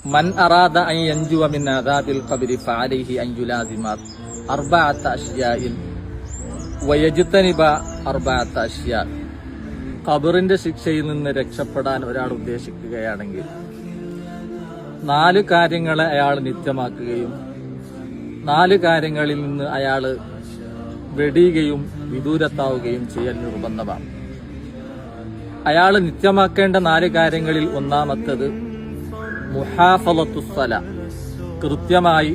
മൻ അറാദ അൻ യൻജുവ മിൻ അദാബിൽ ഖബ്രി ഫഅലൈഹി അൻ യുലാസിമ അർബഅത അശ്യാഇൻ വയജ്തനിബ അർബഅത അശ്യാ. ഖബറിന്റെ ശിക്ഷയിൽ നിന്ന് രക്ഷപ്പെടാൻ ഒരാൾ ഉദ്ദേശിക്കുകയാണെങ്കിൽ 4 കാര്യങ്ങളെ അയാൾ നിത്യമാക്കുകയും 4 കാര്യങ്ങളിൽ നിന്ന് അയാൾ വെടിയുകയും വിദൂരത്താവുകയും ചെയ്യൽ നിർബന്ധമാണ്. അയാൾ നിത്യമാക്കേണ്ട 4 കാര്യങ്ങളിൽ ഒന്നാമത്തത് മുഹാഫളത്തുസ്സല, കൃത്യമായി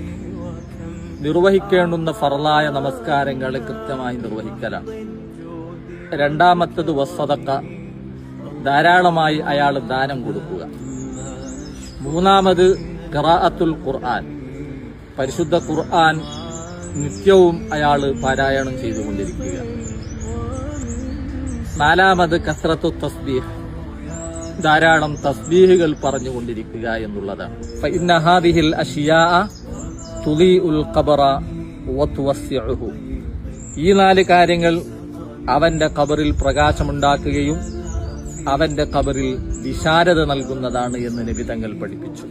നിർവഹിക്കേണ്ടുന്ന ഫർളായ നമസ്കാരങ്ങളെ കൃത്യമായി നിർവഹിക്കലാണ്. രണ്ടാമത്തത് വസ്സദഖ, ധാരാളമായി അയാൾ ദാനം കൊടുക്കുക. മൂന്നാമത് ഖിറാഅത്തുൽ ഖുർആൻ, പരിശുദ്ധ ഖുർആൻ നിത്യവും അയാൾ പാരായണം ചെയ്തുകൊണ്ടിരിക്കുക. നാലാമത് കസ്റത്തു തസ്ബീഹ്, ധാരാളം തസ്ബീഹുകൾ പറഞ്ഞുകൊണ്ടിരിക്കുക എന്നുള്ളതാണ്. ഫഇന്ന ഹാദിഹിൽ അശ്യാഅ തുലീഉൽ ഖബറ വതുവസ്സിഉഹു. ഈ 4 കാര്യങ്ങൾ അവന്റെ ഖബറിൽ പ്രകാശമുണ്ടാക്കുകയും അവന്റെ ഖബറിൽ വിശാലത നൽകുന്നതാണ് എന്ന് നബി തങ്ങൾ പഠിപ്പിച്ചു.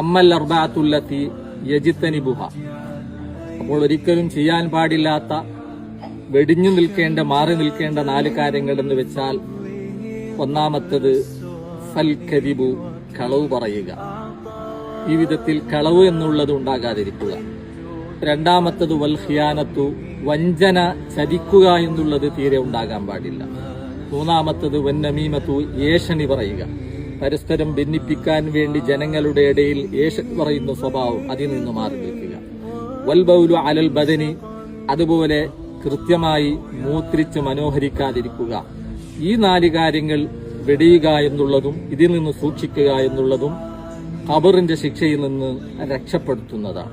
അമ്മൽ അർബഅത്തുല്ലതി യജ്തനിബുഹ, അപ്പോൾ ഒരിക്കലും ചെയ്യാൻ പാടില്ലാത്ത, വെടിഞ്ഞു നിൽക്കേണ്ട, മാറി നിൽക്കേണ്ട 4 കാര്യങ്ങൾ എന്ന് വെച്ചാൽ, ഒന്നാമത്തത് ഫൽ കദിബു, കളവ് പറയുക, ഈ വിധത്തിൽ കളവ് എന്നുള്ളത് ഉണ്ടാകാതിരിക്കുക. രണ്ടാമത്തത് വൽ ഖിയാനത്തു, വഞ്ചന, ചതിക്കുക എന്നുള്ളത് തീരെ ഉണ്ടാകാൻ പാടില്ല. മൂന്നാമത്തത് വന്നമീമത്തു, ഏഷണി പറയുക, പരസ്പരം ഭിന്നിപ്പിക്കാൻ വേണ്ടി ജനങ്ങളുടെ ഇടയിൽ ഏഷണി പറയുന്ന സ്വഭാവം, അതിൽ നിന്ന് മാറി നിൽക്കുക. വൽ ബൗലു അലൽ ബദനി, അതുപോലെ കൃത്യമായി മൂത്രിച്ച് മനോഹരിക്കാതിരിക്കുക. ഈ 4 കാര്യങ്ങൾ വെടിയുക എന്നുള്ളതും ഇതിൽ നിന്ന് സൂക്ഷിക്കുക എന്നുള്ളതും ഖബറിന്റെ ശിക്ഷയിൽ നിന്ന് രക്ഷപ്പെടുത്തുന്നതാണ്.